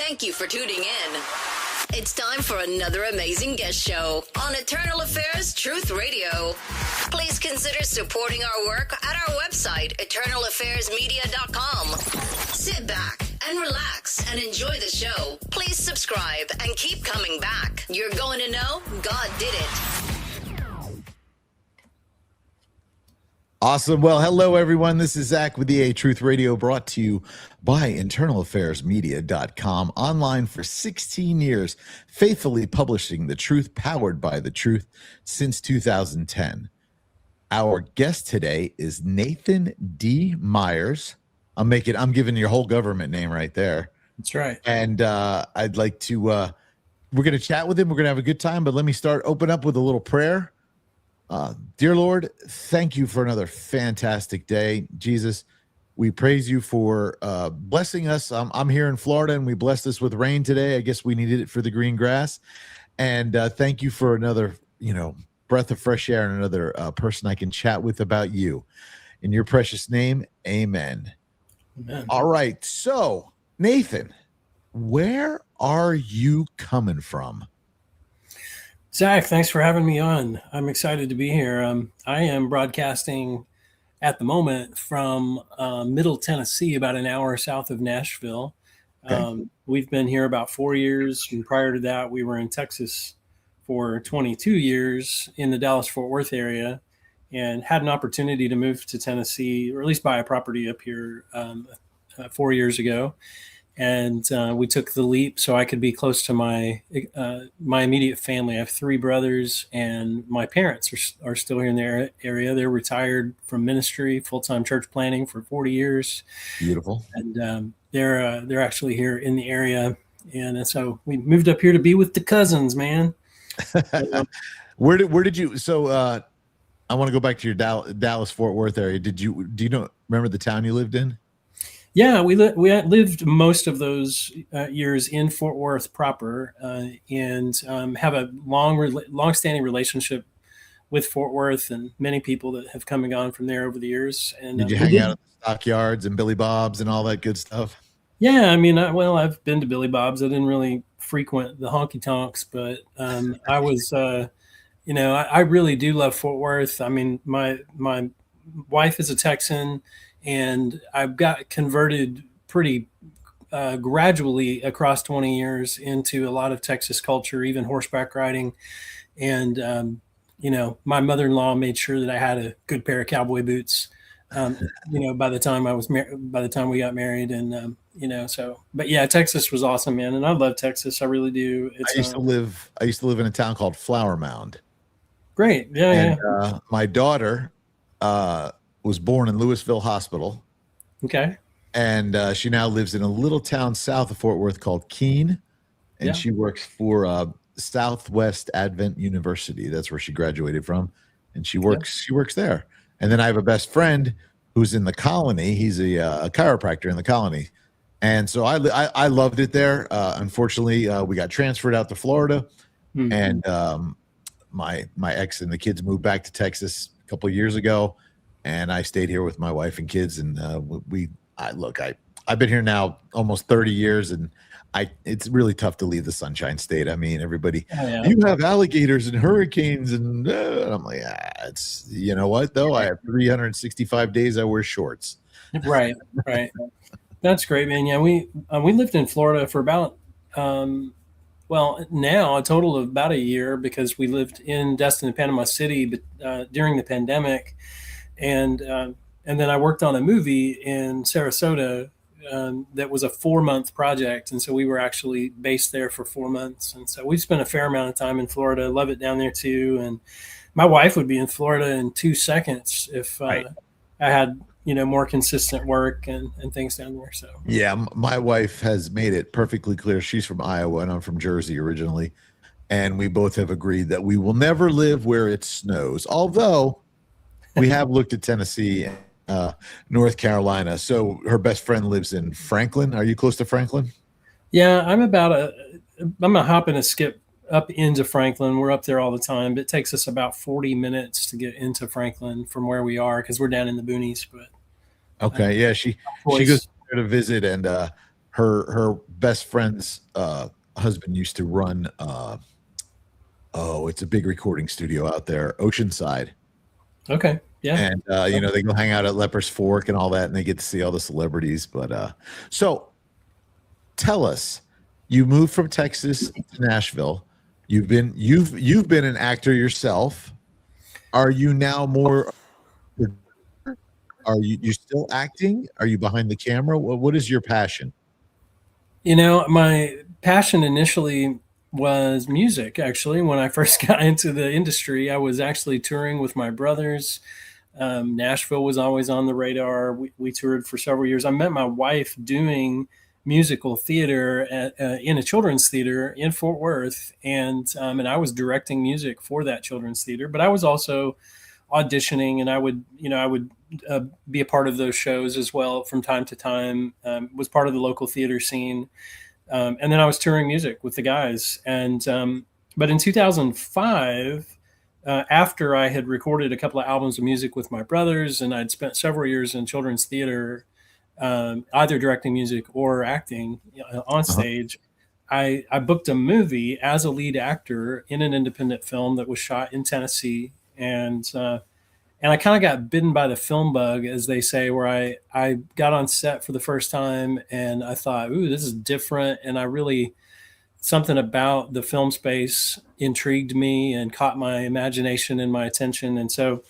Thank you for tuning in. It's time for another amazing guest show on Eternal Affairs Truth Radio. Please consider supporting our work at our website, eternalaffairsmedia.com. Sit back and relax and enjoy the show. Please subscribe and keep coming back. You're going to know God did it. Awesome. Well, hello, everyone. This is Zak with the Truth Radio, brought to you by internalaffairsmedia.com, online for 16 years, faithfully publishing the truth, powered by the truth since 2010. Our guest today is Nathan D. Myers. I'm giving your whole government name right there. That's right. And I'd like to, we're going to chat with him. We're going to have a good time, but let me open up with a little prayer. Dear Lord, thank you for another fantastic day. Jesus, we praise you for blessing us. I'm here in Florida, and we blessed us with rain today. I guess we needed it for the green grass. And thank you for another, breath of fresh air and another person I can chat with about you. In your precious name, amen. Amen. All right. So, Nathan, where are you coming from? Zach, thanks for having me on. I'm excited to be here. I am broadcasting at the moment from Middle Tennessee, about an hour south of Nashville. Okay. We've been here about 4 years, and prior to that, we were in Texas for 22 years in the Dallas-Fort Worth area, and had an opportunity to move to Tennessee, or at least buy a property up here 4 years ago. And we took the leap so I could be close to my immediate family. I have 3 brothers, and my parents are still here in the area. They're retired from ministry, full-time church planting for 40 years. Beautiful. And they're actually here in the area. And so we moved up here to be with the cousins, man. Where did you? So I want to go back to your Dallas Fort Worth area. Do you remember the town you lived in? Yeah, we lived most of those years in Fort Worth proper, and have a long-standing relationship with Fort Worth and many people that have come and gone from there over the years. And did you hang out at the stockyards and Billy Bob's and all that good stuff? Yeah, I mean, I've been to Billy Bob's. I didn't really frequent the honky tonks, but I was, I really do love Fort Worth. I mean, my wife is a Texan, and I've got converted pretty gradually across 20 years into a lot of Texas culture, even horseback riding. And, my mother-in-law made sure that I had a good pair of cowboy boots, by the time by the time we got married. And, but yeah, Texas was awesome, man. And I love Texas. I really do. I used to live in a town called Flower Mound. Great. Yeah. And, my daughter, was born in Louisville Hospital. Okay. And she now lives in a little town south of Fort Worth called Keene. And she works for Southwest Advent University. That's where she graduated from. And she works there. And then I have a best friend who's in the colony. He's a chiropractor in the colony. And so I loved it there. Unfortunately, we got transferred out to Florida. Mm-hmm. And my ex and the kids moved back to Texas a couple of years ago. And I stayed here with my wife and kids, and I've been here now almost 30 years, and it's really tough to leave the Sunshine State. I mean, everybody, you have alligators and hurricanes, and I'm like, it's, you know what though? I have 365 days I wear shorts. Right. That's great, man. Yeah, we lived in Florida for about now a total of about a year, because we lived in Destin and Panama City, but during the pandemic. And then I worked on a movie in Sarasota that was a 4-month project. And so we were actually based there for 4 months. And so we spent a fair amount of time in Florida. Love it down there too. And my wife would be in Florida in 2 seconds if I had, more consistent work and things down there. So yeah, my wife has made it perfectly clear. She's from Iowa and I'm from Jersey originally. And we both have agreed that we will never live where it snows. Although we have looked at Tennessee, North Carolina. So her best friend lives in Franklin. Are you close to Franklin? Yeah, I'm a hop and a skip up into Franklin. We're up there all the time. But it takes us about 40 minutes to get into Franklin from where we are, because we're down in the boonies. But okay, yeah, she goes there to visit, and her best friend's husband used to run it's a big recording studio out there, Oceanside. Okay. Yeah. And they go hang out at Leper's Fork and all that, and they get to see all the celebrities. But so tell us, you moved from Texas to Nashville. You've been an actor yourself. Are you now more? Are you still acting? Are you behind the camera? What is your passion? My passion initially was music. Actually, when I first got into the industry, I was actually touring with my brothers. Nashville was always on the radar. We toured for several years. I met my wife doing musical theater in a children's theater in Fort Worth, and I was directing music for that children's theater. But I was also auditioning, and I would be a part of those shows as well from time to time. Was part of the local theater scene, and then I was touring music with the guys. And but in 2005. After I had recorded a couple of albums of music with my brothers, and I'd spent several years in children's theater, either directing music or acting on stage, I booked a movie as a lead actor in an independent film that was shot in Tennessee. And I kind of got bitten by the film bug, as they say, where I got on set for the first time and I thought, ooh, this is different. And something about the film space intrigued me and caught my imagination and my attention. And so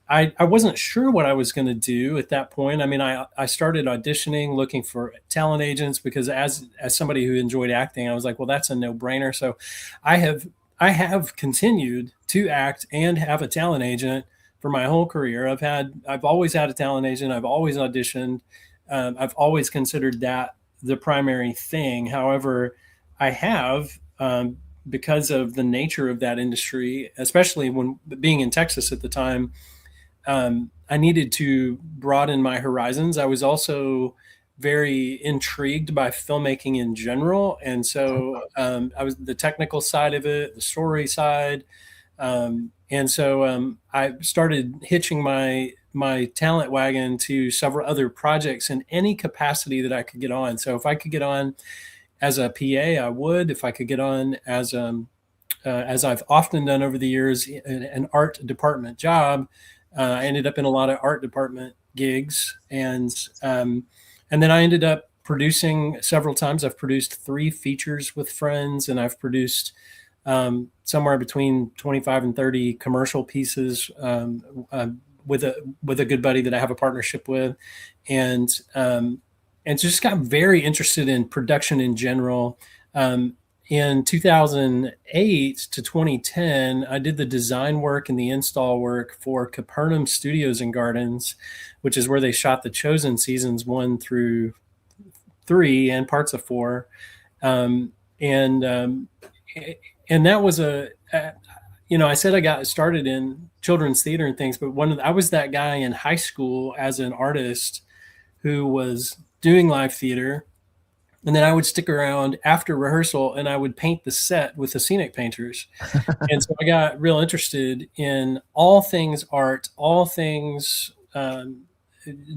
I wasn't sure what I was going to do at that point. I mean, I started auditioning, looking for talent agents, because as somebody who enjoyed acting, I was like, well, that's a no-brainer. So I have continued to act and have a talent agent for my whole career. I've always had a talent agent. I've always auditioned. I've always considered that the primary thing. However, I have, because of the nature of that industry, especially when being in Texas at the time, I needed to broaden my horizons. I was also very intrigued by filmmaking in general. And so I was the technical side of it, the story side. And so I started hitching my talent wagon to several other projects in any capacity that I could get on. So if I could get on as a PA, I would. If I could get on as I've often done over the years, an art department job, I ended up in a lot of art department gigs, and then I ended up producing several times. I've produced 3 features with friends, and I've produced somewhere between 25 and 30 commercial pieces with a good buddy that I have a partnership with, and just got very interested in production in general. In 2008 to 2010, I did the design work and the install work for Burnham Studios and Gardens, which is where they shot The Chosen seasons 1 through 3 and parts of 4. And that was I said I got started in children's theater and things, but I was that guy in high school as an artist who was doing live theater. And then I would stick around after rehearsal and I would paint the set with the scenic painters. And so I got real interested in all things art, all things,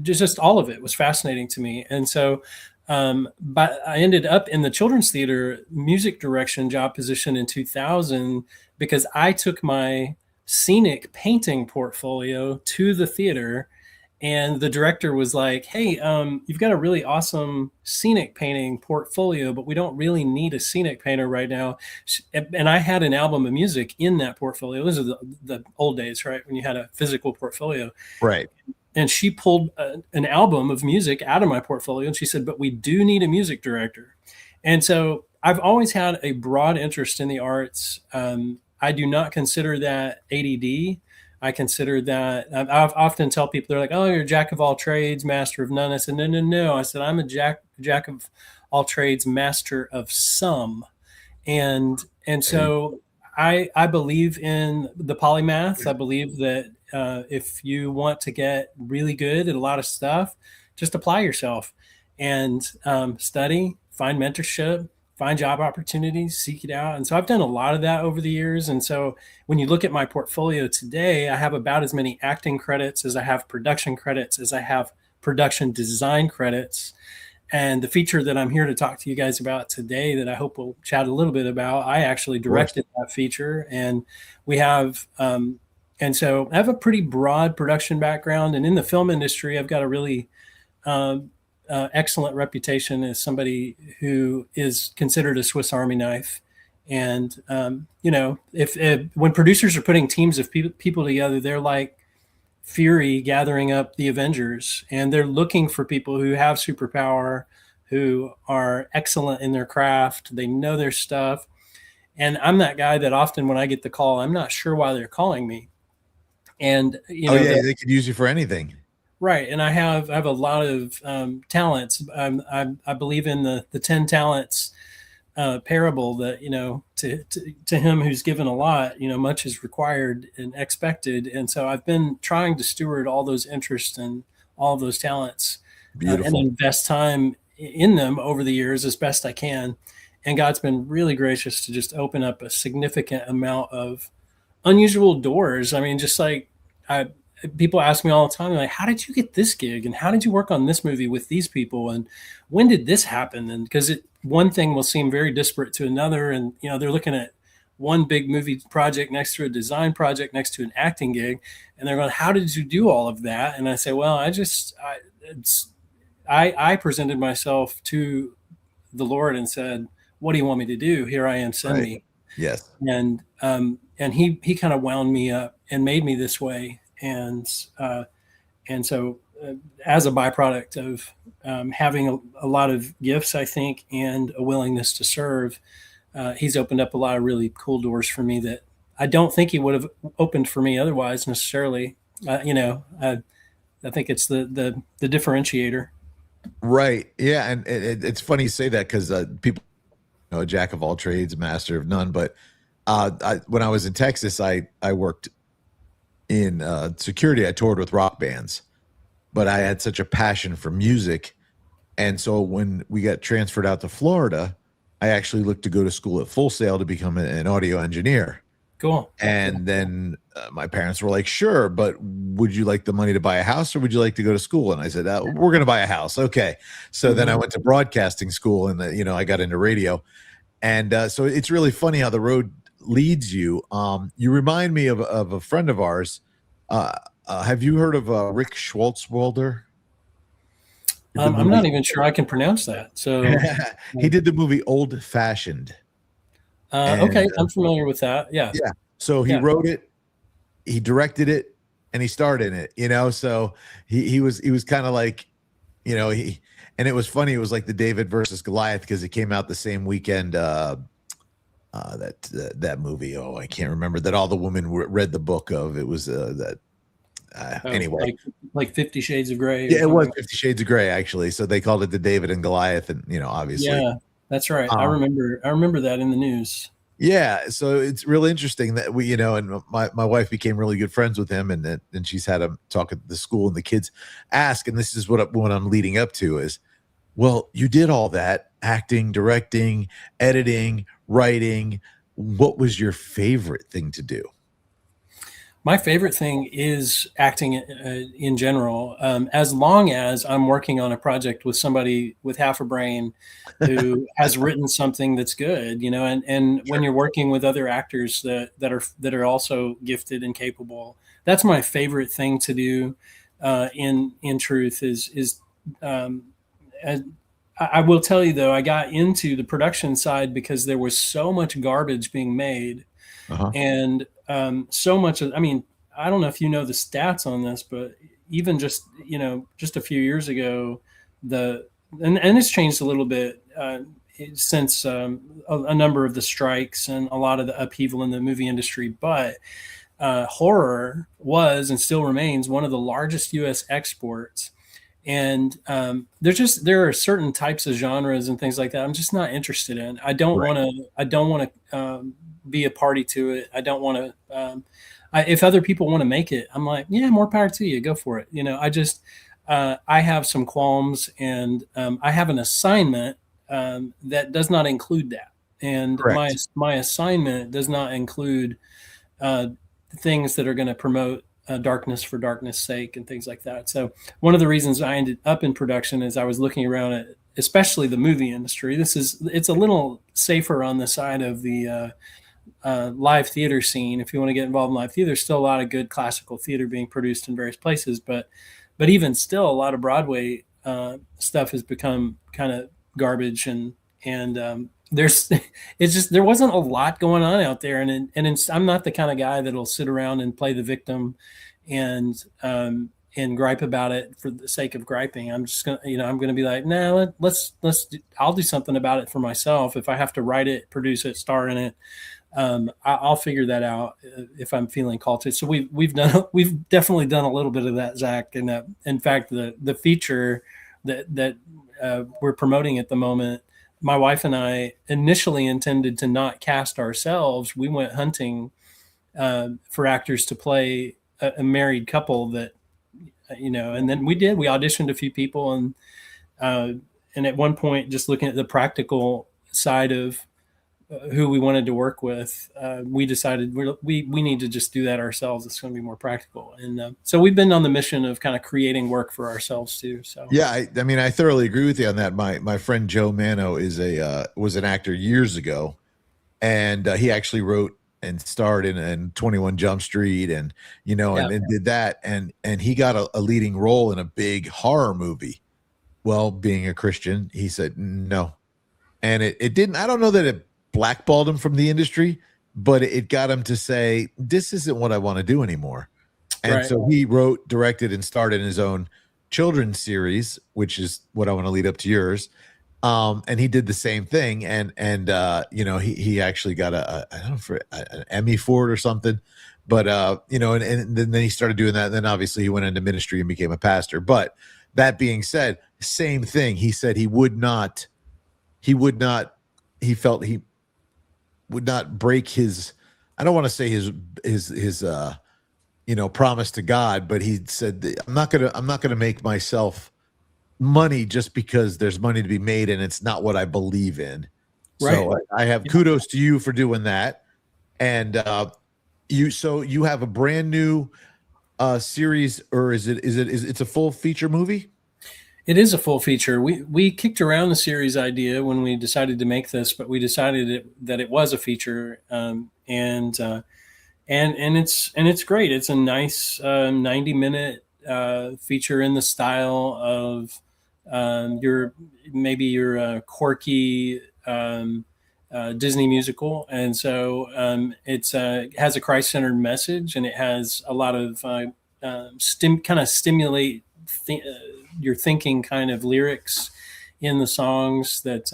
just all of it was fascinating to me. And so but I ended up in the children's theater music direction job position in 2000 because I took my scenic painting portfolio to the theater. And the director was like, hey, you've got a really awesome scenic painting portfolio, but we don't really need a scenic painter right now. And I had an album of music in that portfolio. Those are the old days, right? When you had a physical portfolio. Right. And she pulled an album of music out of my portfolio. And she said, but we do need a music director. And so I've always had a broad interest in the arts. I do not consider that ADD. I consider that I often tell people, they're like, oh, you're a jack of all trades, master of none. I said, no. I said, I'm a jack of all trades, master of some. And so I believe in the polymath. I believe that if you want to get really good at a lot of stuff, just apply yourself and study, find mentorship, find job opportunities, seek it out. And so I've done a lot of that over the years. And so when you look at my portfolio today, I have about as many acting credits as I have production credits, as I have production design credits. And the feature that I'm here to talk to you guys about today, that I hope we'll chat a little bit about, I actually directed that feature, and we have, and so I have a pretty broad production background, and in the film industry, I've got a really excellent reputation as somebody who is considered a Swiss Army knife. And if when producers are putting teams of people together, they're like Fury gathering up the Avengers, and they're looking for people who have superpower, who are excellent in their craft. They know their stuff. And I'm that guy that often when I get the call, I'm not sure why they're calling me. And they could use you for anything. Right. And I have a lot of talents. I believe in the 10 talents parable that, to him who's given a lot, much is required and expected. And so I've been trying to steward all those interests and all of those talents and invest time in them over the years as best I can. And God's been really gracious to just open up a significant amount of unusual doors. I mean, just like people ask me all the time, like, how did you get this gig? And how did you work on this movie with these people? And when did this happen? And because one thing will seem very disparate to another. And, they're looking at one big movie project next to a design project next to an acting gig. And they're going, how did you do all of that? And I say, well, I presented myself to the Lord and said, what do you want me to do? Here I am, send me. Yes. And he kind of wound me up and made me this way. And so as a byproduct of having a lot of gifts, I think, and a willingness to serve, he's opened up a lot of really cool doors for me that I don't think he would have opened for me otherwise necessarily. I think it's the differentiator. Right. Yeah. And it's funny you say that because people know a jack of all trades, master of none. But when I was in Texas, I worked in security. I toured with rock bands, but I had such a passion for music. And so when we got transferred out to Florida, I actually looked to go to school at Full Sail to become an audio engineer. Cool. And then my parents were like, sure, but would you like the money to buy a house or would you like to go to school? And I said, we're going to buy a house. Okay. So then I went to broadcasting school and, I got into radio. And so it's really funny how the road leads you. You remind me of a friend of ours. Have you heard of Rick Schwartzwalder? I'm not even sure I can pronounce that. So he did the movie Old Fashioned. Okay, I'm familiar with that. Yeah. Yeah. So he wrote it, he directed it, and he starred in it. So he was kind of like, and it was funny. It was like the David versus Goliath because it came out the same weekend. That movie. Oh, I can't remember that. All the women read the book of. It was that. Anyway, like 50 Shades of Grey. Yeah, it was 50 Shades of Grey actually. So they called it the David and Goliath, and obviously. Yeah, that's right. I remember that in the news. Yeah, so it's really interesting that we, and my wife became really good friends with him, and she's had him talk at the school, and the kids ask, and this is what I'm leading up to is, well, you did all that acting, directing, editing, writing. What was your favorite thing to do? My favorite thing is acting in general, as long as I'm working on a project with somebody with half a brain who has written something that's good, and when you're working with other actors that are also gifted and capable, that's my favorite thing to do. In truth, I will tell you though, I got into the production side because there was so much garbage being made. And so much of, I don't know if you know the stats on this, but even just a few years ago, and it's changed a little bit since a number of the strikes and a lot of the upheaval in the movie industry. But horror was and still remains one of the largest U.S. exports. And there are certain types of genres and things like that I'm just not interested in. I don't want to be a party to it. I don't want to. If other people want to make it, I'm like, yeah, more power to you. Go for it. I have some qualms, and I have an assignment that does not include that. And my assignment does not include things that are going to promote darkness for darkness sake and things like that. So one of the reasons I ended up in production is I was looking around especially the movie industry. It's a little safer on the side of the live theater scene. If you want to get involved in live theater, there's still a lot of good classical theater being produced in various places, but even still, a lot of Broadway stuff has become kind of garbage, and there's it's just there wasn't a lot going on out there, and I'm not the kind of guy that'll sit around and play the victim and gripe about it for the sake of griping. I'm just gonna I'm gonna be like, nah, I'll do something about it for myself. If I have to write it, produce it, star in it, I'll figure that out if I'm feeling called to. So we've definitely done a little bit of that, Zach. And in fact, the feature that we're promoting at the moment, my wife and I initially intended to not cast ourselves. We went hunting for actors to play a married couple that, and then we auditioned a few people, and at one point, just looking at the practical side of who we wanted to work with, we decided we need to just do that ourselves. It's going to be more practical. And so we've been on the mission of kind of creating work for ourselves too. So yeah, I mean, I thoroughly agree with you on that. My friend Joe Mano was an actor years ago, and he actually wrote and starred in 21 Jump Street, and and did that, and he got a leading role in a big horror movie. Well, being a Christian, he said no, and it didn't. I don't know that it blackballed him from the industry, but it got him to say, this isn't what I want to do anymore. And right. So he wrote, directed, and starred in his own children's series, which is what I want to lead up to yours. And he did the same thing. And he actually got I don't know, for an Emmy for it or something, but and then he started doing that. And then obviously he went into ministry and became a pastor. But that being said, same thing. He said he felt he would not break his, I don't want to say his promise to God, but he said, I'm not gonna make myself money just because there's money to be made and it's not what I believe in. Right. So I have kudos to you for doing that. And you have a brand new series, or is it's a full feature movie? It is a full feature. We kicked around the series idea when we decided to make this, but we decided that it was a feature, and it's great. It's a nice 90-minute feature in the style of your quirky Disney musical, and so it has a Christ-centered message, and it has a lot of stimulate your thinking kind of lyrics in the songs that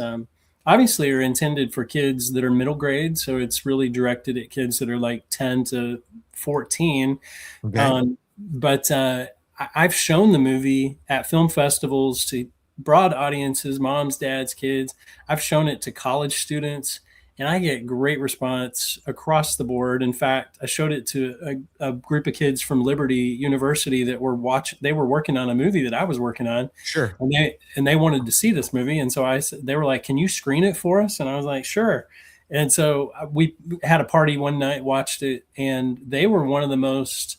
obviously are intended for kids that are middle grade. So it's really directed at kids that are like 10 to 14. Okay. But I've shown the movie at film festivals to broad audiences, moms, dads, kids. I've shown it to college students, and I get great response across the board. In fact, I showed it to a group of kids from Liberty University that they were working on a movie that I was working on. Sure. And they wanted to see this movie. And so they were like, can you screen it for us? And I was like, sure. And so we had a party one night, watched it, and they were one of the most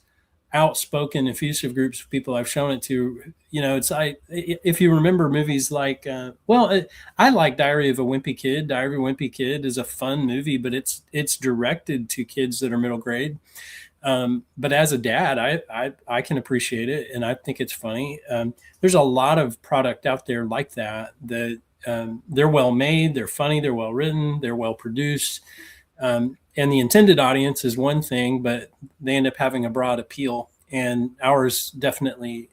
outspoken, effusive groups of people I've shown it to. If you remember movies like, I like Diary of a Wimpy Kid. Diary of a Wimpy Kid is a fun movie, but it's directed to kids that are middle grade. But as a dad, I can appreciate it, and I think it's funny. There's a lot of product out there like that they're well made, they're funny, they're well written, they're well produced. And the intended audience is one thing, but they end up having a broad appeal, and ours definitely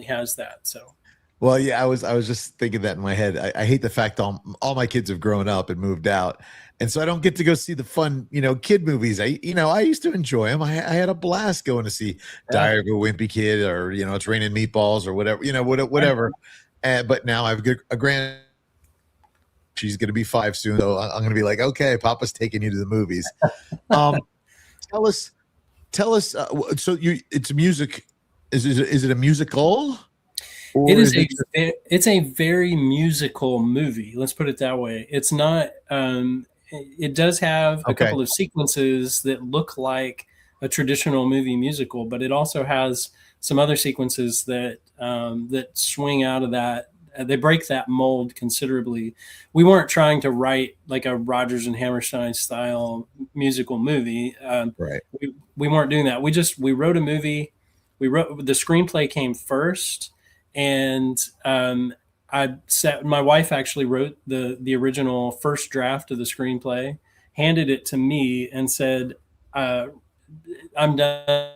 has that. So, well, yeah, I was just thinking that in my head. I hate the fact all my kids have grown up and moved out, and so I don't get to go see the fun, kid movies. I used to enjoy them. I had a blast going to see Diary of a Wimpy Kid, or It's Raining Meatballs, or whatever, whatever. But now I've got a grand. She's going to be 5 soon, so I'm going to be like, okay, Papa's taking you to the movies. Tell us. So it's music. Is it a musical? It's a very musical movie. Let's put it that way. It's not. It does have a couple of sequences that look like a traditional movie musical, but it also has some other sequences that swing out of that they break that mold considerably. We weren't trying to write like a Rodgers and Hammerstein style musical movie. Right. We weren't doing that. We wrote a movie. The screenplay came first, and my wife actually wrote the original first draft of the screenplay, handed it to me, and said, "I'm done,"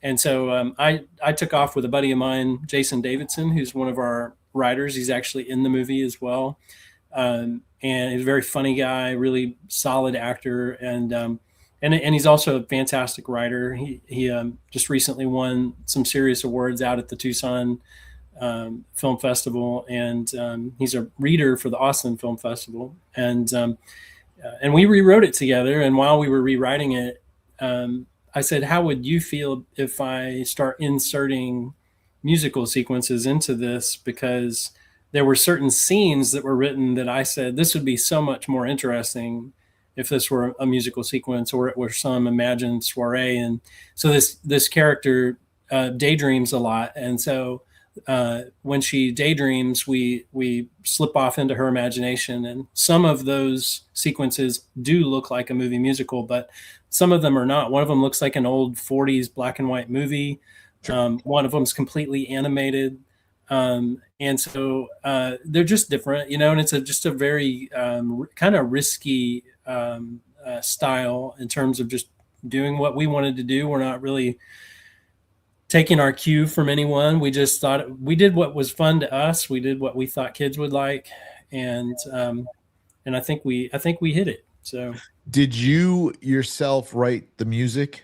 and so I took off with a buddy of mine, Jason Davidson, who's one of our writers. He's actually in the movie as well, and he's a very funny guy, really solid actor, and he's also a fantastic writer. He just recently won some serious awards out at the Tucson Film Festival, and he's a reader for the Austin Film Festival, and we rewrote it together. And while we were rewriting it, I said, how would you feel if I start inserting musical sequences into this? Because there were certain scenes that were written that I said, this would be so much more interesting if this were a musical sequence or it were some imagined soiree. And so this character daydreams a lot. And so when she daydreams, we slip off into her imagination, and some of those sequences do look like a movie musical, but some of them are not. One of them looks like an old 40s black and white movie. One of them is completely animated. And so they're just different, and it's just a very kind of risky style in terms of just doing what we wanted to do. We're not really taking our cue from anyone. We just thought we did what was fun to us. We did what we thought kids would like, and I think we hit it. So, did you yourself write the music?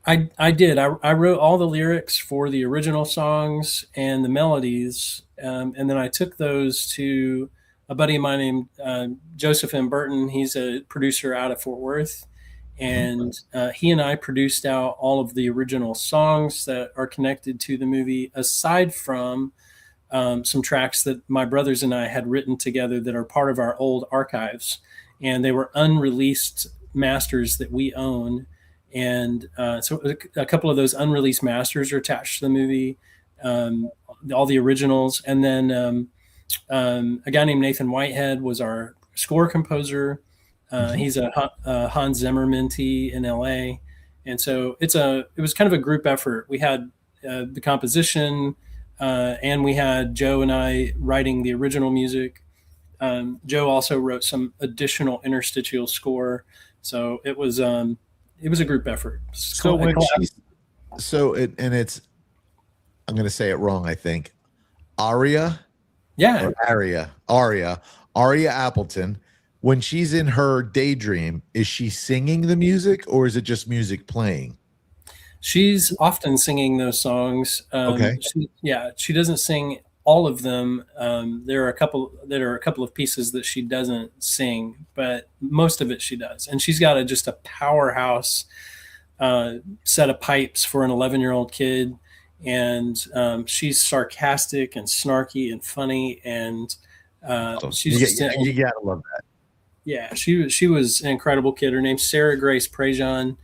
I did. I wrote all the lyrics for the original songs and the melodies, and then I took those to a buddy of mine named Joseph M. Burton. He's a producer out of Fort Worth. And he and I produced out all of the original songs that are connected to the movie, aside from some tracks that my brothers and I had written together that are part of our old archives. And they were unreleased masters that we own. And so a couple of those unreleased masters are attached to the movie, all the originals. And then a guy named Nathan Whitehead was our score composer. He's a Hans Zimmer mentee in LA. And so it was kind of a group effort. We had the composition, and we had Joe and I writing the original music. Joe also wrote some additional interstitial score. So it was a group effort. So it's, I'm going to say it wrong, I think. ARIA? Yeah. ARIA Appleton. When she's in her daydream, is she singing the music or is it just music playing? She's often singing those songs. Okay. She doesn't sing all of them. There are a couple of pieces that she doesn't sing, but most of it she does. And she's got just a powerhouse set of pipes for an 11-year-old kid. And she's sarcastic and snarky and funny. And she's you gotta love that. Yeah, she was an incredible kid. Her name's Sarah Grace Prejean.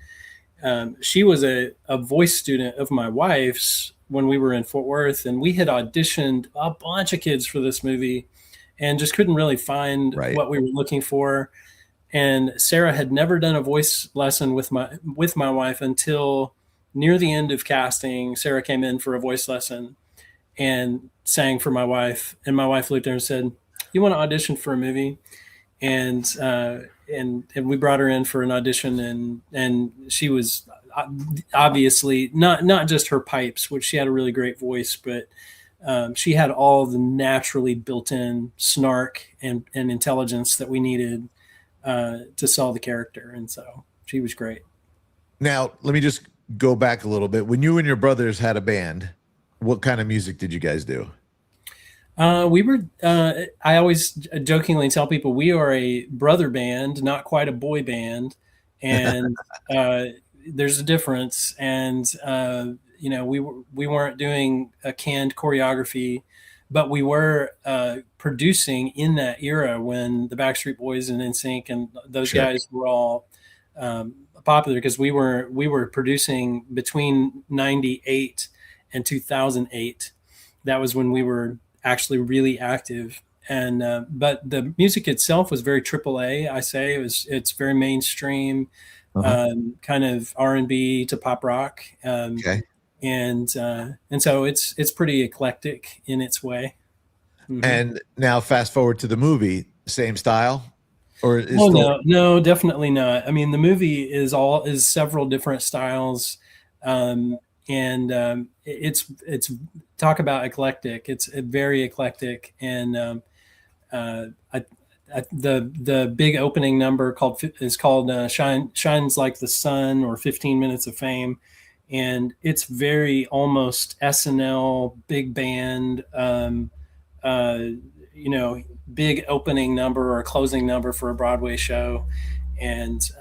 She was a voice student of my wife's when we were in Fort Worth, and we had auditioned a bunch of kids for this movie and just couldn't really find what we were looking for. And Sarah had never done a voice lesson with my wife until near the end of casting. Sarah came in for a voice lesson and sang for my wife. And my wife looked at her and said, "You want to audition for a movie?" And we brought her in for an audition, and she was obviously not just her pipes, which she had a really great voice, but she had all the naturally built-in snark and intelligence that we needed to sell the character. And so she was great. Now, let me just go back a little bit. When you and your brothers had a band, what kind of music did you guys do? We were, I always jokingly tell people we are a brother band, not quite a boy band. And there's a difference. And, we weren't doing a canned choreography, but we were producing in that era when the Backstreet Boys and NSYNC and those guys were all popular, because we were producing between 98 and 2008. that was when we were actually really active. And but the music itself was very AAA. I say it's very mainstream, Uh-huh. kind of R&B to pop rock, Okay. and so it's pretty eclectic in its way. Mm-hmm. And now fast forward to the movie, same style, or is Oh still no, definitely not. I mean, the movie is several different styles, and it's talk about eclectic. It's very eclectic, and I, the big opening number is called "Shines Like the Sun" or 15 Minutes of Fame, and it's very almost SNL big band. Uh, you know, big opening number or closing number for a Broadway show, and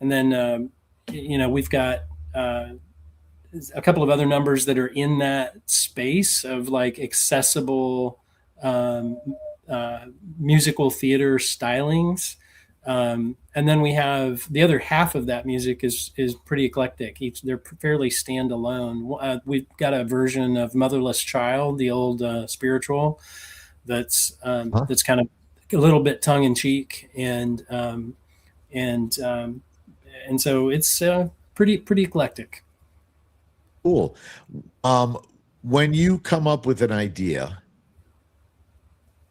then we've got a couple of other numbers that are in that space of like accessible um, musical theater stylings. And then we have the other half of that music is pretty eclectic. They're fairly standalone. We've got a version of "Motherless Child," the old spiritual, that's kind of a little bit tongue in cheek, and so it's pretty eclectic. cool. When you come up with an idea,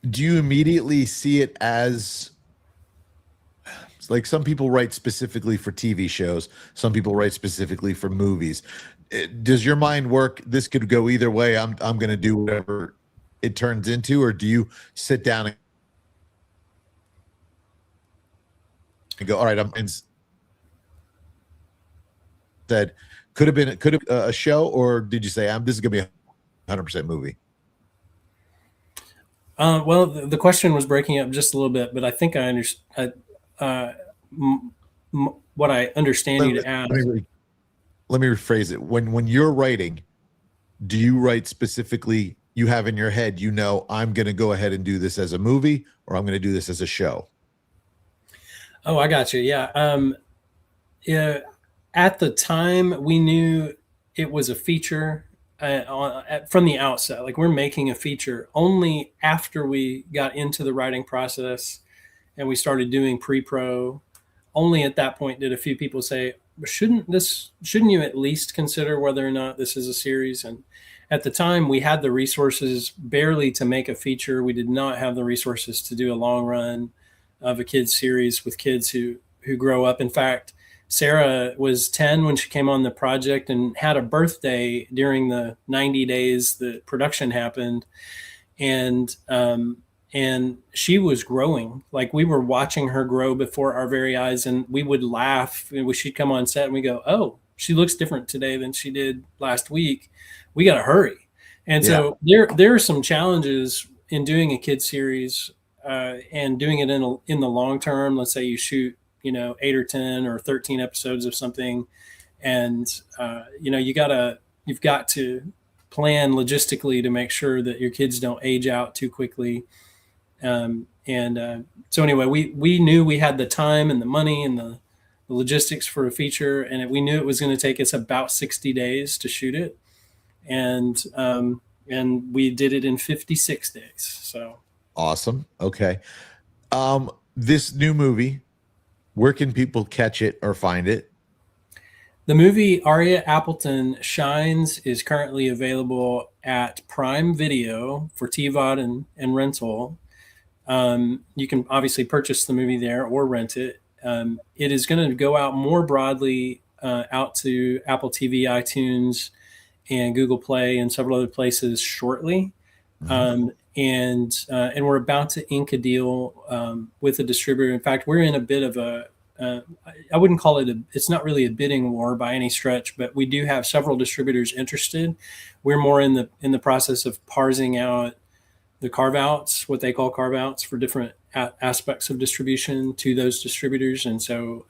do you immediately see it as like some people write specifically for TV shows, some people write specifically for movies? Does your mind work? This could go either way. I'm going to do whatever it turns into, or do you sit down and go, all right, I'm in? That could have been a show, or did you say this is going to be a 100% movie? Well, the question was breaking up just a little bit, but I think I understand what I understand you to ask. Let me rephrase it. When you're writing, do you write specifically? You have in your head, I'm going to go ahead and do this as a movie, or I'm going to do this as a show. Oh, I got you. Yeah. Yeah. At the time, we knew it was a feature from the outset. Like, we're making a feature. Only after we got into the writing process and we started doing pre-pro, only at that point did a few people say, shouldn't you at least consider whether or not this is a series? And at the time, we had the resources barely to make a feature. We did not have the resources to do a long run of a kids series with kids who grow up. In fact, Sarah was 10 when she came on the project and had a birthday during the 90 days that production happened. And she was growing. Like, we were watching her grow before our very eyes, and we would laugh. She'd come on set and we go, "Oh, she looks different today than she did last week. We got to hurry." And so there are some challenges in doing a kid series and doing it in the long term. Let's say you shoot 8 or 10 or 13 episodes of something, and you've got to plan logistically to make sure that your kids don't age out too quickly. So anyway, we knew we had the time and the money and the logistics for a feature, and we knew it was going to take us about 60 days to shoot it, and we did it in 56 days. So awesome. Okay. This new movie, where can people catch it or find it? The movie ARIA Appleton Shines is currently available at Prime Video for TVOD and rental. You can obviously purchase the movie there or rent it. It is going to go out more broadly out to Apple TV, iTunes, and Google Play and several other places shortly. Mm-hmm. And we're about to ink a deal with a distributor. In fact, we're in a bit of I wouldn't call it it's not really a bidding war by any stretch, but we do have several distributors interested. We're more in the process of parsing out the carve-outs, what they call carve-outs for different aspects of distribution to those distributors. And so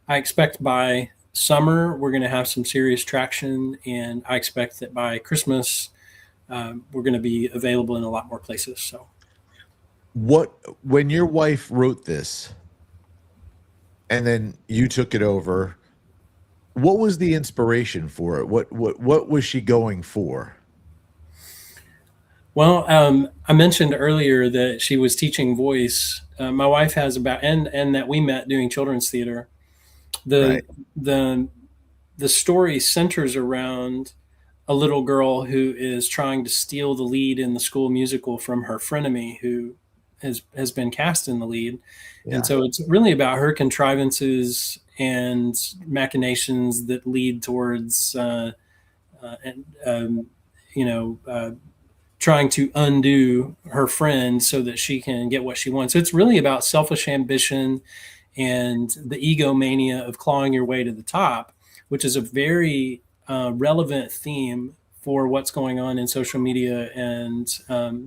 I expect by summer, we're going to have some serious traction. And I expect that by Christmas, we're going to be available in a lot more places. So when your wife wrote this and then you took it over, what was the inspiration for it? What was she going for? Well, I mentioned earlier that she was teaching voice. My wife has and that we met doing children's theater. The Right. the the story centers around a little girl who is trying to steal the lead in the school musical from her frenemy, who has been cast in the lead. And Yeah. so it's really about her contrivances and machinations that lead towards and you know trying to undo her friend so that she can get what she wants. So it's really about selfish ambition and the egomania of clawing your way to the top, which is a very relevant theme for what's going on in social media and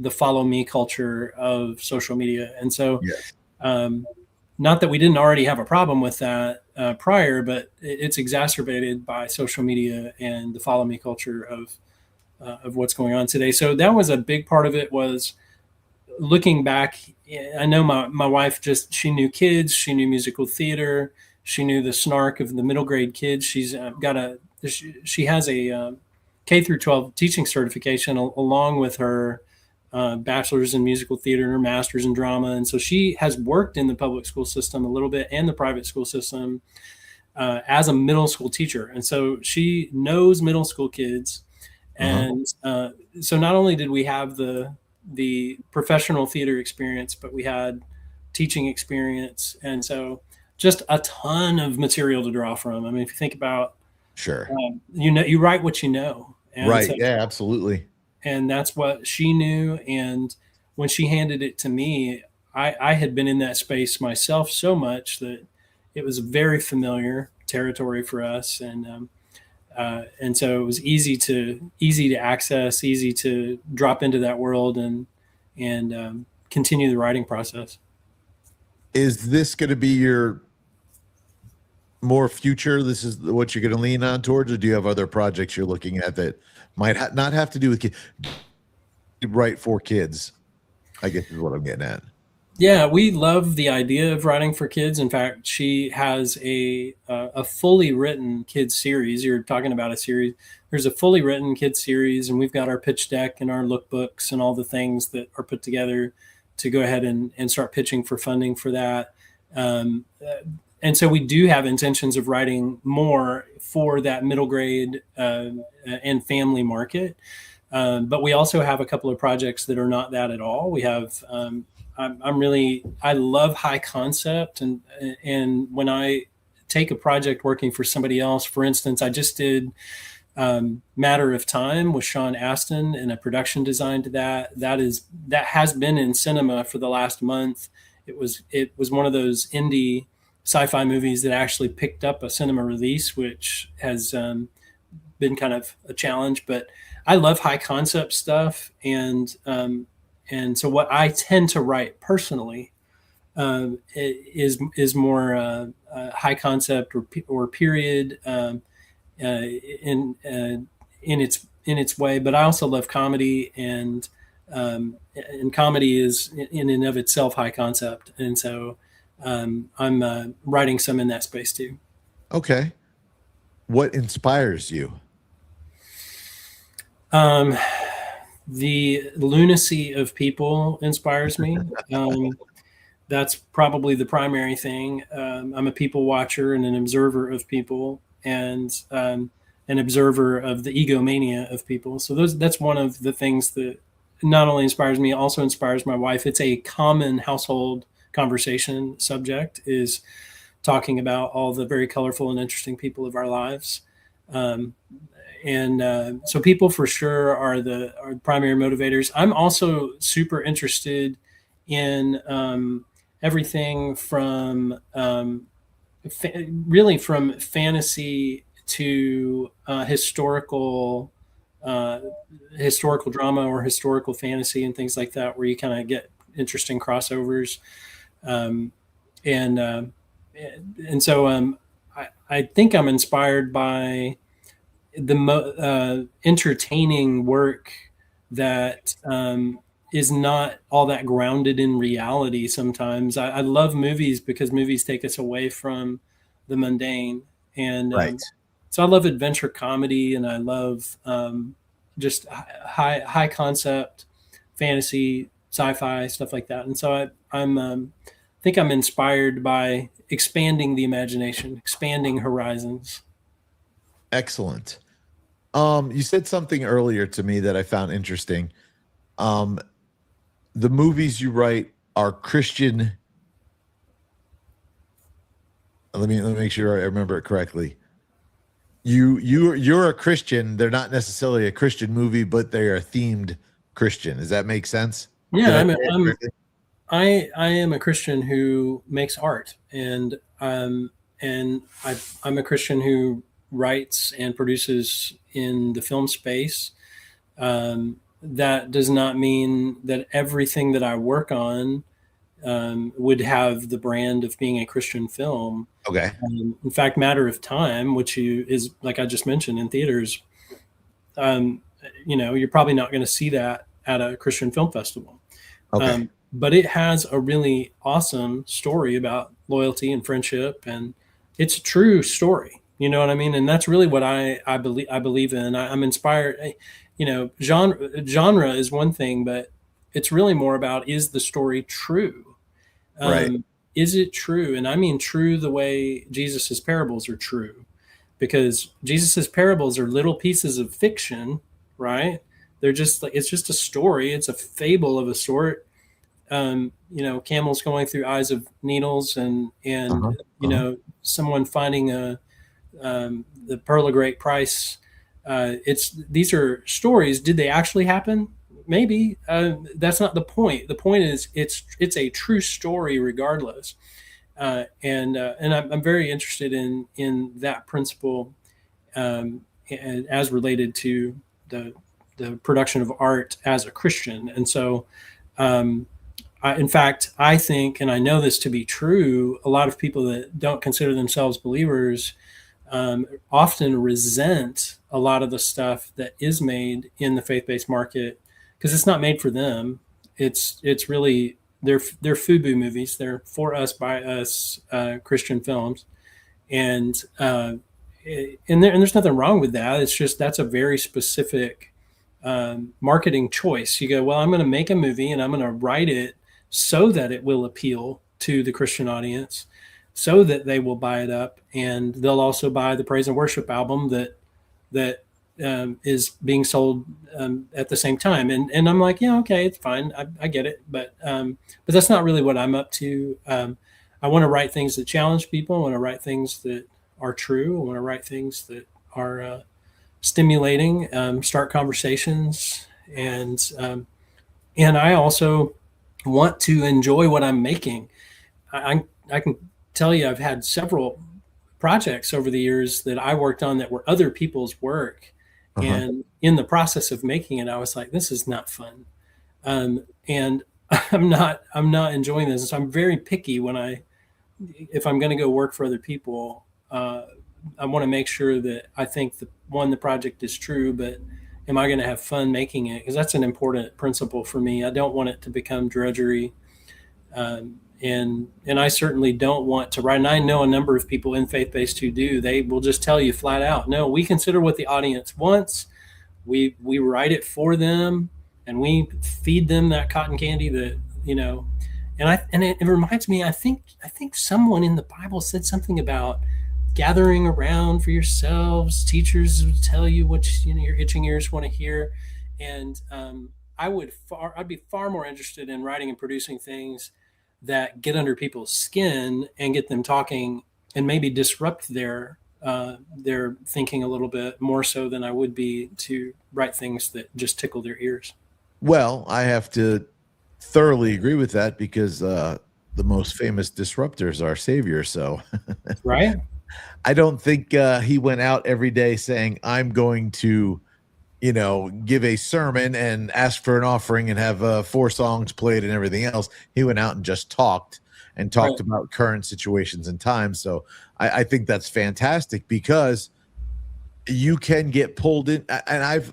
the follow me culture of social media. And so, Yes. not that we didn't already have a problem with that prior, but it's exacerbated by social media and the follow me culture of what's going on today. So that was a big part of it. Was looking back, I know my wife she knew kids, she knew musical theater, she knew the snark of the middle grade kids. She's she has a K through 12 teaching certification along with her bachelor's in musical theater and her master's in drama. And so she has worked in the public school system a little bit and the private school system as a middle school teacher. And so she knows middle school kids. And so not only did we have the professional theater experience, but we had teaching experience. And so just a ton of material to draw from. I mean, if you think about, Sure. you write what you know. And Right. so, Yeah, absolutely. and that's what she knew. And when she handed it to me, I had been in that space myself so much that it was very familiar territory for us. And so it was easy to access, easy to drop into that world and continue the writing process. Is this going to be your more future? This is what you're going to lean on towards, or do you have other projects you're looking at that might not have to do with kids? Write for kids, I guess is what I'm getting at. Yeah, we love the idea of writing for kids. In fact, she has a fully written kids series. You're talking about a series. There's a fully written kids series, and we've got our pitch deck and our lookbooks and all the things that are put together to go ahead and start pitching for funding for that. And so we do have intentions of writing more for that middle grade and family market. But we also have a couple of projects that are not that at all. We have I love high concept, and when I take a project working for somebody else, for instance, I just did Matter of Time with Sean Astin and a production design to that has been in cinema for the last month. It was one of those indie sci-fi movies that actually picked up a cinema release, which has been kind of a challenge. But I love high concept stuff, and so what I tend to write personally is more high concept or period in its way. But I also love comedy, and comedy is in and of itself high concept. And so I'm writing some in that space too. Okay. What inspires you? The lunacy of people inspires me. That's probably the primary thing. I'm a people watcher and an observer of people, and an observer of the egomania of people. So that's one of the things that not only inspires me, also inspires my wife. It's a common household conversation subject, is talking about all the very colorful and interesting people of our lives. So people for sure are the primary motivators. I'm also super interested in everything from really from fantasy to historical drama or historical fantasy and things like that, where you kind of get interesting crossovers. So I think I'm inspired by the entertaining work that is not all that grounded in reality. Sometimes I love movies because movies take us away from the mundane, and Right. so I love adventure comedy, and I love just high concept fantasy, sci-fi, stuff like that. And so I think I'm inspired by expanding the imagination, expanding horizons. Excellent. You said something earlier to me that I found interesting. The movies you write are Christian. Let me make sure I remember it correctly. You're a Christian. They're not necessarily a Christian movie, but they are themed Christian. Does that make sense? Yeah, I am a Christian who makes art, and I'm a Christian who writes and produces in the film space. That does not mean that everything that I work on would have the brand of being a Christian film. Okay. In fact, Matter of Time, which is, like I just mentioned, in theaters, you're probably not going to see that at a Christian film festival. Okay. But it has a really awesome story about loyalty and friendship, and it's a true story. You know what I mean? And that's really what I believe in. I'm inspired. Genre is one thing, but it's really more about, is the story true? Right. Is it true? And I mean true the way Jesus's parables are true, because Jesus's parables are little pieces of fiction, right? They're just like, it's just a story. It's a fable of a sort. Camels going through eyes of needles, and someone finding the pearl of great price. These are stories. Did they actually happen? Maybe. That's not the point. The point is it's a true story regardless. And I'm very interested in that principle, and as related to the production of art as a Christian. And so, in fact, I think, and I know this to be true, a lot of people that don't consider themselves believers often resent a lot of the stuff that is made in the faith-based market, because it's not made for them. It's really, they're FUBU movies. They're for us, by us, Christian films, and there's nothing wrong with that. It's just, that's a very specific marketing choice. You go, well, I'm going to make a movie and I'm going to write it so that it will appeal to the Christian audience, so that they will buy it up, and they'll also buy the praise and worship album that is being sold at the same time. And I'm like, yeah, okay, it's fine. I get it. But that's not really what I'm up to. I want to write things that challenge people. I want to write things that are true. I want to write things that are stimulating, start conversations. And I also want to enjoy what I'm making. I can tell you, I've had several projects over the years that I worked on that were other people's work. And in the process of making it, I was like, this is not fun. And I'm not enjoying this. So I'm very picky if I'm going to go work for other people. I want to make sure that I think the project is true, but am I going to have fun making it? Because that's an important principle for me. I don't want it to become drudgery. And I certainly don't want to write. And I know a number of people in faith-based who do. They will just tell you flat out, no, we consider what the audience wants. We write it for them, and we feed them that cotton candy that, and it reminds me, I think someone in the Bible said something about gathering around for yourselves. Teachers will tell you what your itching ears want to hear. And I'd be far more interested in writing and producing things that get under people's skin and get them talking, and maybe disrupt their thinking a little bit more so than I would be to write things that just tickle their ears. Well, I have to thoroughly agree with that, because the most famous disruptors are saviors. So, right. I don't think he went out every day saying, I'm going to, give a sermon and ask for an offering and have 4 songs played and everything else. He went out and just talked right. about current situations and times. So I think that's fantastic, because you can get pulled in. And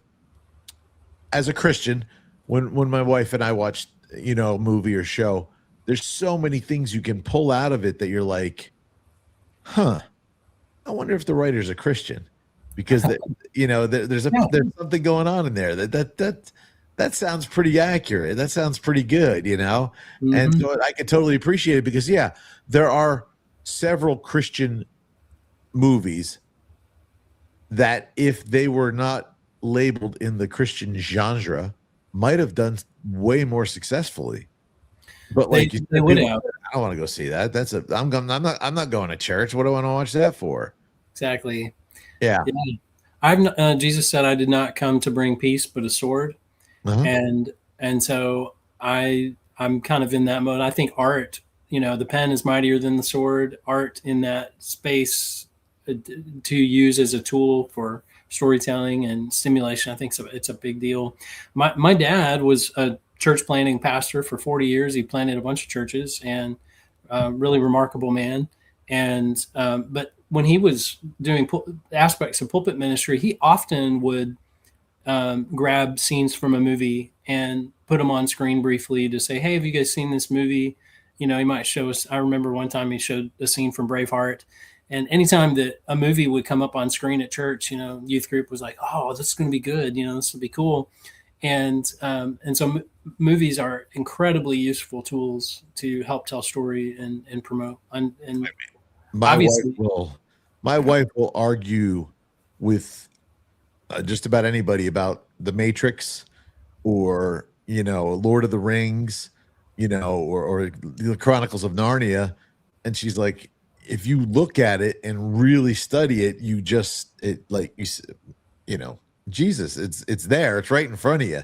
as a Christian, when my wife and I watched, a movie or show, there's so many things you can pull out of it that you're like, I wonder if the writer's a Christian, because there's something going on in there that that sounds pretty accurate. That sounds pretty good, you know? And Mm-hmm. so I could totally appreciate it because, yeah, there are several Christian movies that, if they were not labeled in the Christian genre, might have done way more successfully. But like you They said, would have. I don't want to go see that. I'm not going to church. What do I want to watch that for? Exactly. Yeah. Jesus said, "I did not come to bring peace, but a sword." Uh-huh. And so I'm kind of in that mode. I think art, the pen is mightier than the sword. Art in that space to use as a tool for storytelling and stimulation, I think it's a big deal. My dad was a church planting pastor for 40 years. He planted a bunch of churches, and really remarkable man. And but when he was doing aspects of pulpit ministry, he often would grab scenes from a movie and put them on screen briefly to say, "Hey, have you guys seen this movie?" He might show us. I remember one time he showed a scene from Braveheart, and anytime that a movie would come up on screen at church, youth group was like, "Oh, this is going to be good. This will be cool." And so movies are incredibly useful tools to help tell story and promote. And my obviously, my wife will argue with just about anybody about The Matrix or Lord of the Rings, or the Chronicles of Narnia, and she's like, if you look at it and really study it, Jesus, it's there, it's right in front of you,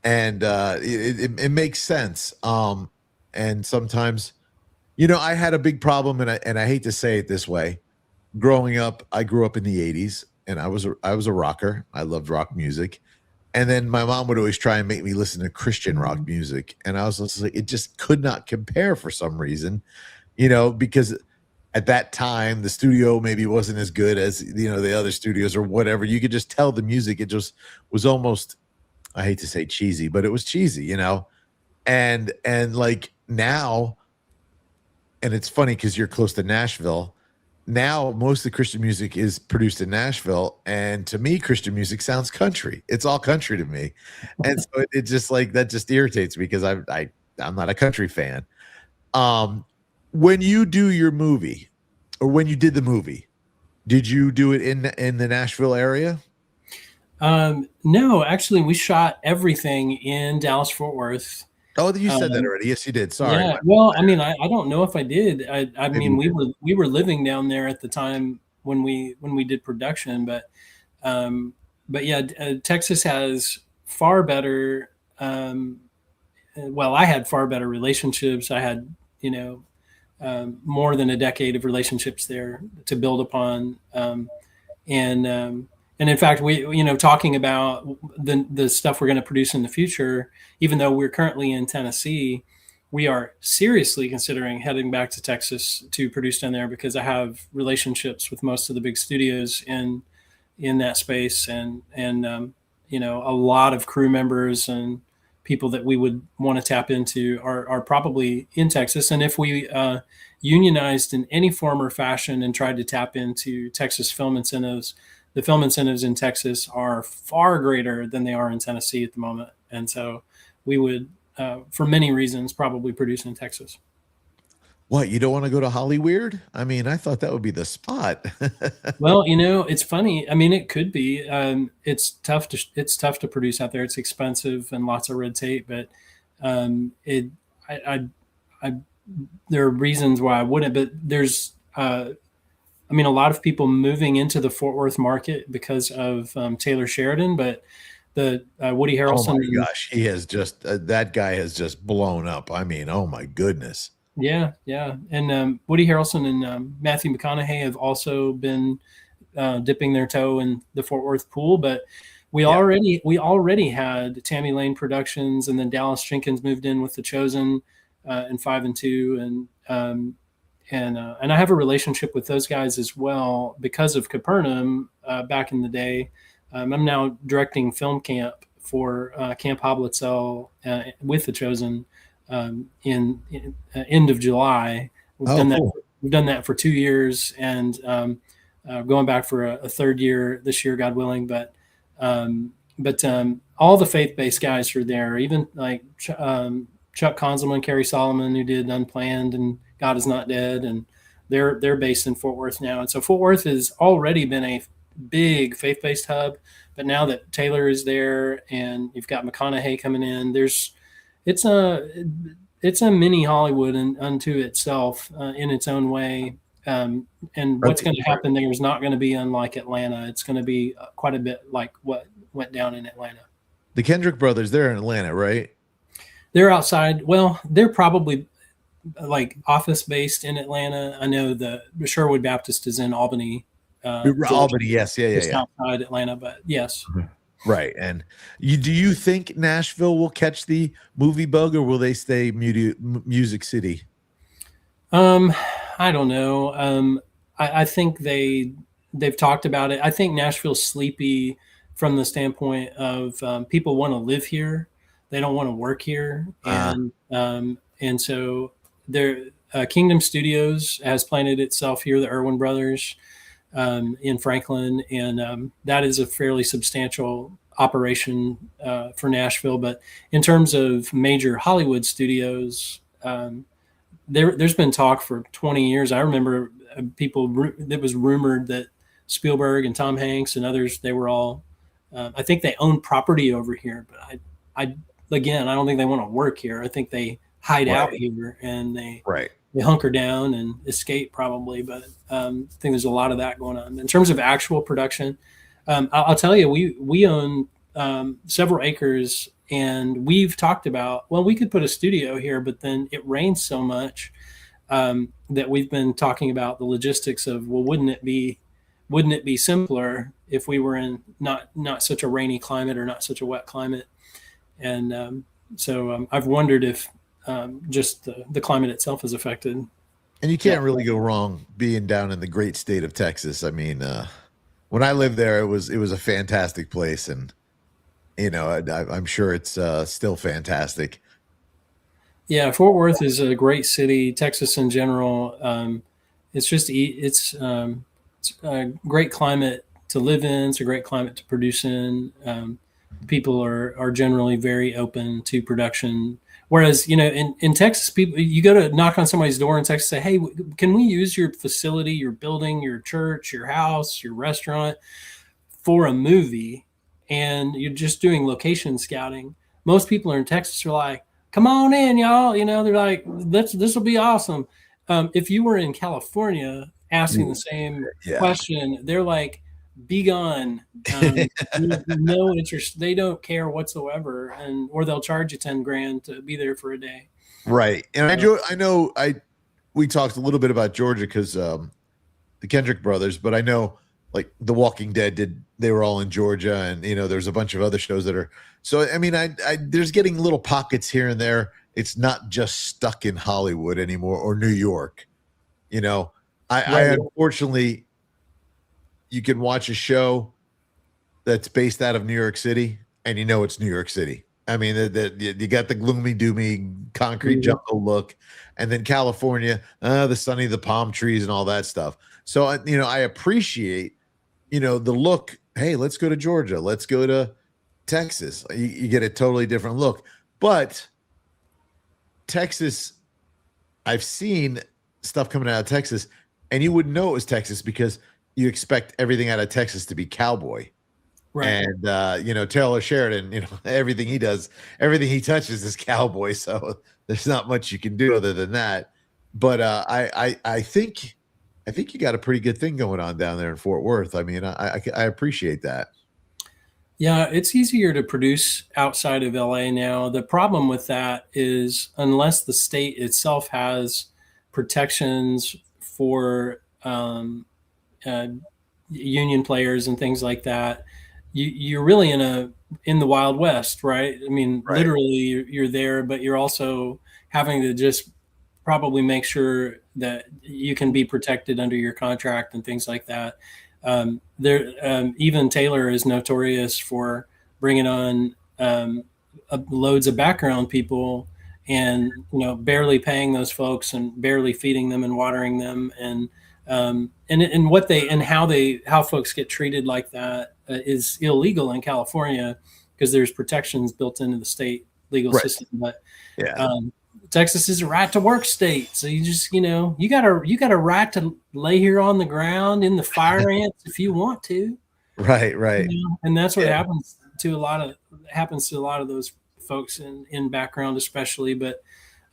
and it makes sense. And sometimes, I had a big problem, and I hate to say it this way. Growing up, I grew up in the 80s, and I was a rocker. I loved rock music. And then my mom would always try and make me listen to Christian rock music. And I was just like, it just could not compare for some reason, because at that time, the studio maybe wasn't as good as, the other studios or whatever. You could just tell the music. It just was almost, I hate to say cheesy, but it was cheesy, and like now, and it's funny because you're close to Nashville. Now, most of the Christian music is produced in Nashville, and to me, Christian music sounds country. It's all country to me, and so it just like that just irritates me because I'm not a country fan. When you do your movie, or when you did the movie, did you do it in the Nashville area? No, actually, we shot everything in Dallas Fort Worth. Oh, you said that already. Yes, you did. Sorry. Yeah. Well, I mean, I don't know if I did. I mean, we were living down there at the time when we did production, but yeah, Texas has far better. Well, I had far better relationships. I had more than a decade of relationships there to build upon, and in fact, we talking about the stuff we're going to produce in the future. Even though we're currently in Tennessee, we are seriously considering heading back to Texas to produce down there because I have relationships with most of the big studios in that space, and a lot of crew members and people that we would want to tap into are probably in Texas. And if we unionized in any form or fashion and tried to tap into Texas film incentives, the film incentives in Texas are far greater than they are in Tennessee at the moment. And so we would, for many reasons, probably produce in Texas. What, you don't want to go to Hollyweird? I mean, I thought that would be the spot. Well, it's funny. I mean, it could be. It's tough to produce out there. It's expensive and lots of red tape. But there are reasons why I wouldn't. But there's, a lot of people moving into the Fort Worth market because of Taylor Sheridan. But the Woody Harrelson. Oh my gosh, he has just that guy has just blown up. I mean, oh my goodness. Yeah. And Woody Harrelson and Matthew McConaughey have also been dipping their toe in the Fort Worth pool. But we already had Tammy Lane Productions, and then Dallas Jenkins moved in with The Chosen in 5 and 2, and I have a relationship with those guys as well because of Capernaum back in the day. I'm now directing film camp for Camp Hoblitzel with The Chosen. In end of July. We've done that for 2 years, and going back for a third year this year, God willing. But all the faith-based guys are there, even like Chuck Konzelman, Kerry Solomon, who did Unplanned and God Is Not Dead, and they're based in Fort Worth now. And so Fort Worth has already been a big faith-based hub, but now that Taylor is there and you've got McConaughey coming in, it's a mini Hollywood unto itself in its own way. And what's going to happen there is not going to be unlike Atlanta. It's going to be quite a bit like what went down in Atlanta. The Kendrick brothers, they're in Atlanta, right? They're outside. Well, they're probably like office based in Atlanta. I know the Sherwood Baptist is in Albany. Albany, yes. Yeah. Outside Atlanta, but yes. Right. And do you think Nashville will catch the movie bug, or will they stay Music City? I don't know. I think they've talked about it. I think Nashville's sleepy from the standpoint of people want to live here. They don't want to work here. And so their Kingdom Studios has planted itself here, the Irwin brothers, in Franklin. And that is a fairly substantial operation for Nashville. But in terms of major Hollywood studios, there's been talk for 20 years. I remember it was rumored that Spielberg and Tom Hanks and others, they were all, I think they own property over here, but I don't think they want to work here. I think they hide out here and they hunker down and escape probably. But I think there's a lot of that going on. In terms of actual production, I'll tell you, we own several acres. And we've talked about, well, we could put a studio here, but then it rains so much that we've been talking about the logistics of, well, wouldn't it be simpler if we were in not such a rainy climate or not such a wet climate? And so I've wondered if just the climate itself is affected. And you can't really go wrong being down in the great state of Texas. I mean, when I lived there, it was a fantastic place, and I'm sure it's still fantastic. Yeah, Fort Worth is a great city. Texas in general, it's a great climate to live in. It's a great climate to produce in. People are generally very open to production. Whereas, in Texas, people, you go to knock on somebody's door in Texas, say, "Hey, can we use your facility, your building, your church, your house, your restaurant for a movie?" And you're just doing location scouting. Most people in Texas are like, "Come on in, y'all." They're like, this will be awesome. If you were in California asking the same question, they're like, "Be gone." No interest. They don't care whatsoever. Or they'll charge you $10,000 to be there for a day. Right. And we talked a little bit about Georgia because the Kendrick brothers, but I know, like The Walking Dead they were all in Georgia, and there's a bunch of other shows that are. So I mean, there's getting little pockets here and there. It's not just stuck in Hollywood anymore or New York. I unfortunately, you can watch a show that's based out of New York City, and it's New York City. I mean, you got the gloomy, doomy concrete jungle look, and then California, the sunny, the palm trees, and all that stuff. So I appreciate. The look, hey, let's go to Georgia. Let's go to Texas. You get a totally different look. But Texas, I've seen stuff coming out of Texas, and you wouldn't know it was Texas because you expect everything out of Texas to be cowboy. Right. And, Taylor Sheridan, everything he does, everything he touches is cowboy. So there's not much you can do other than that. But I think you got a pretty good thing going on down there in Fort Worth. I mean, I appreciate that. Yeah, it's easier to produce outside of LA now. The problem with that is unless the state itself has protections for union players and things like that, you're really in the Wild West, right? I mean, literally you're there, but you're also having to just probably make sure that you can be protected under your contract and things like that. Even Taylor is notorious for bringing on loads of background people and barely paying those folks and barely feeding them and watering them and how folks get treated like that is illegal in California because there's protections built into the state legal system. But Texas is a right to work state, so you just you got a right to lay here on the ground in the fire ants if you want to. Right. And that's what happens to a lot of those folks in background, especially. But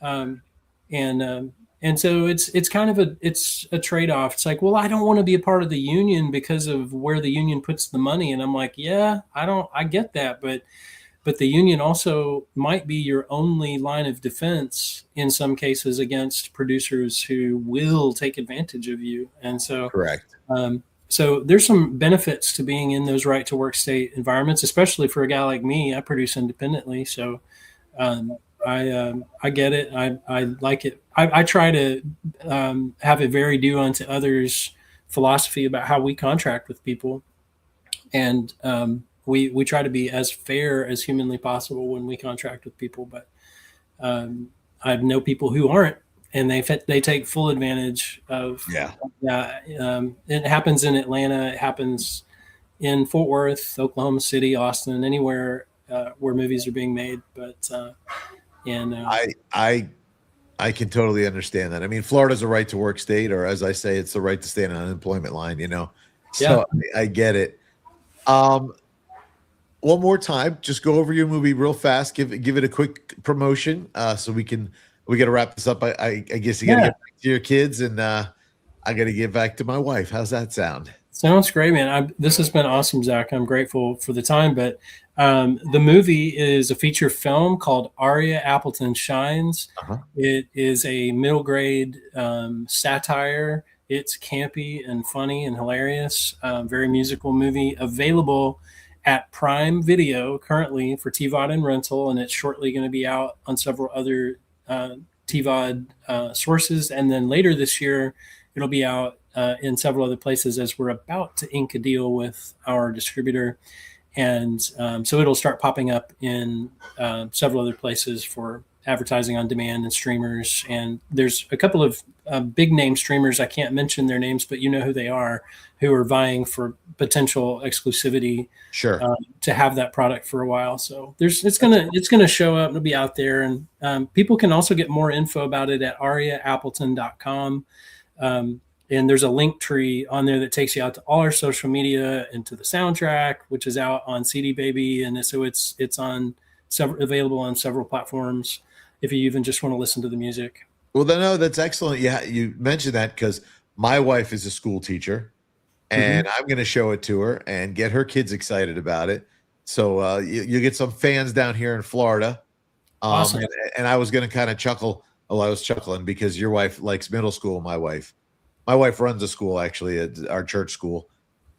and so it's kind of a trade-off. It's like, well, I don't want to be a part of the union because of where the union puts the money. And I'm like, yeah, I get that. But the union also might be your only line of defense in some cases against producers who will take advantage of you. And so, correct. So there's some benefits to being in those right to work state environments, especially for a guy like me. I produce independently. So, I get it. I like it. I try to have a very do unto others philosophy about how we contract with people, and we try to be as fair as humanly possible when we contract with people. But I know people who aren't, and they take full advantage of. It happens in Atlanta. It happens in Fort Worth, Oklahoma City, Austin, anywhere where movies are being made. But I can totally understand that. I mean, Florida's a right to work state, or as I say, it's the right to stay on an unemployment line, So I get it. One more time, just go over your movie real fast. Give it a quick promotion, so we got to wrap this up. I guess you got to get back to your kids, and I got to get back to my wife. How's that sound? Sounds great, man. This has been awesome, Zach. I'm grateful for the time, but the movie is a feature film called ARIA Appleton Shines. It is a middle grade satire. It's campy and funny and hilarious. Very musical movie, available at Prime Video currently for TVOD and rental, and it's shortly going to be out on several other TVOD sources. And then later this year, it'll be out in several other places as we're about to ink a deal with our distributor. And so it'll start popping up in several other places for advertising on demand and streamers. And there's a couple of big name streamers. I can't mention their names, but you know who they are, who are vying for potential exclusivity to have that product for a while. So it's gonna show up. It'll be out there, and people can also get more info about it at ariaappleton.com. And there's a link tree on there that takes you out to all our social media and to the soundtrack, which is out on CD Baby, and so it's available on several platforms if you even just want to listen to the music. Well, no, that's excellent. Yeah, you mentioned that because my wife is a school teacher, and I'm going to show it to her and get her kids excited about it. So you get some fans down here in Florida. Awesome. And I was going to kind of chuckle. Oh, I was chuckling because your wife likes middle school. My wife runs a school, actually, at our church school,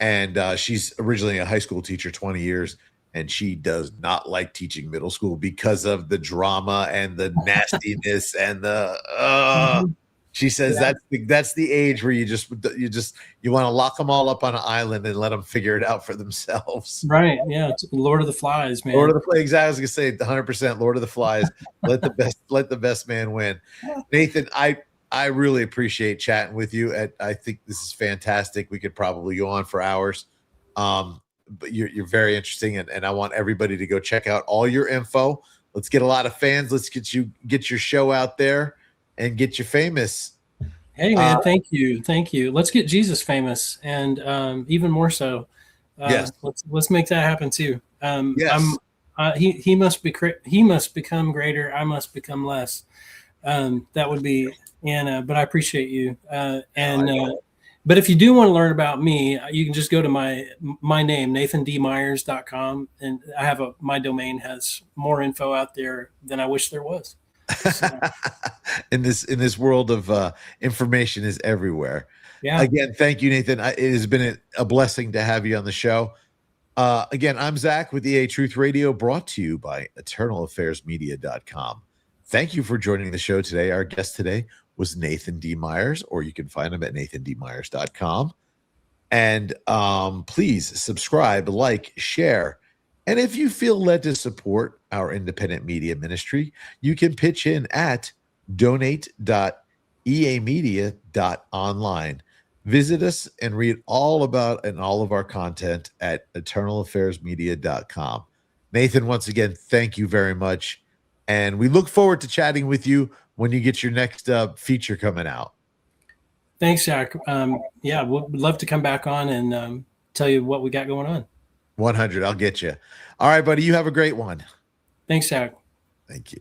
and she's originally a high school teacher, 20 years. And she does not like teaching middle school because of the drama and the nastiness and the. She says that's the age where you want to lock them all up on an island and let them figure it out for themselves. Right? Yeah, it's Lord of the Flies, man. Lord of the Flies. Exactly. I was gonna say 100% Lord of the Flies. let the best man win. Nathan, I really appreciate chatting with you. I think this is fantastic. We could probably go on for hours. But you're very interesting, and I want everybody to go check out all your info. Let's get a lot of fans. Let's get your show out there and get you famous. Hey man, thank you. Let's get Jesus famous, and even more so. Yes, let's make that happen too. Yes. He must become greater. I must become less. That would be, but I appreciate you. But if you do want to learn about me, you can just go to my name, nathandmyers.com. And I have my domain has more info out there than I wish there was. So. in this world of information is everywhere. Yeah. Again, thank you, Nathan. It has been a blessing to have you on the show. Again, I'm Zach with EA Truth Radio, brought to you by EternalAffairsMedia.com. Thank you for joining the show today. Our guest today was Nathan D. Myers, or you can find him at nathandmyers.com. And please subscribe, like, share. And if you feel led to support our independent media ministry, you can pitch in at donate.eamedia.online. Visit us and read all about and all of our content at eternalaffairsmedia.com. Nathan, once again, thank you very much. And we look forward to chatting with you when you get your next feature coming out. Thanks, Zach. Yeah, we'd love to come back on and tell you what we got going on. 100. I'll get you. All right, buddy. You have a great one. Thanks, Zach. Thank you.